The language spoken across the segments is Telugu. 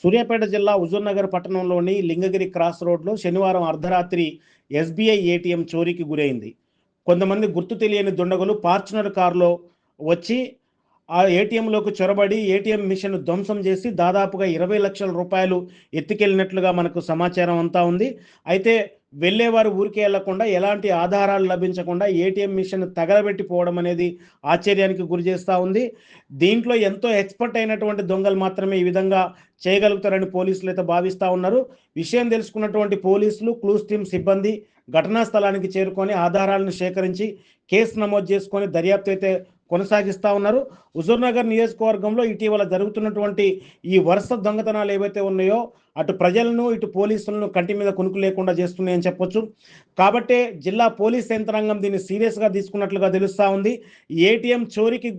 సూర్యాపేట జిల్లా హుజూర్నగర్ పట్టణంలోని లింగగిరి క్రాస్ రోడ్లో శనివారం అర్ధరాత్రి ఎస్బీఐ ఏటీఎం చోరీకి గురైంది. కొంతమంది గుర్తు తెలియని దుండగులు ఫార్చునర్ కారులో వచ్చి ఆ ఏటీఎంలోకి చొరబడి ఏటీఎం మిషన్ ధ్వంసం చేసి దాదాపుగా 20 లక్షల రూపాయలు ఎత్తుకెళ్ళినట్లుగా మనకు సమాచారం అంతా ఉంది. అయితే వెళ్ళేవారు ఊరికే వెళ్లకుండా ఎలాంటి ఆధారాలు లభించకుండా ఏటీఎం మిషన్ తగలబెట్టిపోవడం అనేది ఆశ్చర్యానికి గురి చేస్తూ ఉంది. దీంట్లో ఎంతో ఎక్స్పర్ట్ అయినటువంటి దొంగలు మాత్రమే ఈ విధంగా చేయగలుగుతారని పోలీసులు అయితే భావిస్తూ ఉన్నారు. విషయం తెలుసుకున్నటువంటి పోలీసులు, క్లూస్ టీమ్ సిబ్బంది ఘటనా స్థలానికి చేరుకొని ఆధారాలను సేకరించి కేసు నమోదు చేసుకొని దర్యాప్తు అయితే కొనసాగిస్తూ ఉన్నారు. హుజూర్నగర్ నియోజకవర్గంలో ఇటీవల జరుగుతున్నటువంటి ఈ వరుస దొంగతనాలు ఏవైతే ఉన్నాయో అటు ప్రజలను ఇటు పోలీసులను కంటి మీద కునుకు లేకుండా చేస్తున్నాయని చెప్పొచ్చు. కాబట్టే జిల్లా పోలీస్ యంత్రాంగం దీన్ని సీరియస్గా తీసుకున్నట్లుగా తెలుస్తూ ఉంది. ఏటీఎం చోరీకి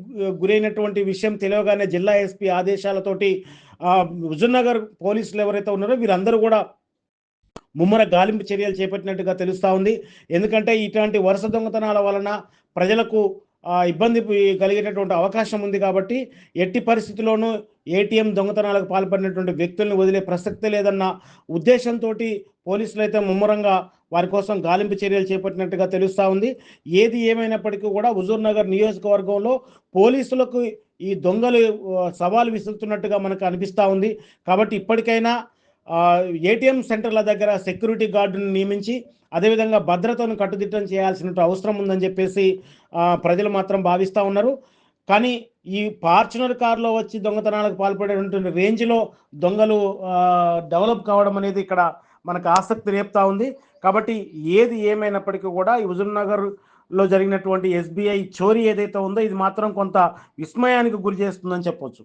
గురైనటువంటి విషయం తెలియగానే జిల్లా ఎస్పీ ఆదేశాలతోటి హుజూర్నగర్ పోలీసులు ఎవరైతే ఉన్నారో వీరందరూ కూడా ముమ్మర గాలింపు చర్యలు చేపట్టినట్టుగా తెలుస్తూ ఉంది. ఎందుకంటే ఇట్లాంటి వరుస దొంగతనాల వలన ప్రజలకు ఇబ్బంది కలిగేటటువంటి అవకాశం ఉంది. కాబట్టి ఎట్టి పరిస్థితుల్లోనూ ఏటీఎం దొంగతనాలకు పాల్పడినటువంటి వ్యక్తులను వదిలే ప్రసక్తే లేదన్న ఉద్దేశంతో పోలీసులు అయితే ముమ్మరంగా వారి కోసం గాలింపు చర్యలు చేపట్టినట్టుగా తెలుస్తూ ఉంది. ఏది ఏమైనప్పటికీ కూడా హుజూర్నగర్ నియోజకవర్గంలో పోలీసులకు ఈ దొంగలు సవాలు విసురుతున్నట్టుగా మనకు అనిపిస్తూ ఉంది. కాబట్టి ఇప్పటికైనా ఏటీఎం సెంటర్ల దగ్గర సెక్యూరిటీ గార్డును నియమించి అదేవిధంగా భద్రతను కట్టుదిట్టం చేయాల్సిన అవసరం ఉందని చెప్పేసి ప్రజలు మాత్రం భావిస్తూ ఉన్నారు. కానీ ఈ ఫార్చునర్ కారులో వచ్చి దొంగతనాలకు పాల్పడేటువంటి రేంజ్లో దొంగలు డెవలప్ కావడం అనేది ఇక్కడ మనకు ఆసక్తి రేపుతా ఉంది. కాబట్టి ఏది ఏమైనప్పటికీ కూడా ఈ హుజూర్నగర్లో జరిగినటువంటి ఎస్బీఐ చోరీ ఏదైతే ఉందో ఇది మాత్రం కొంత విస్మయానికి గురి చేస్తుందని చెప్పొచ్చు.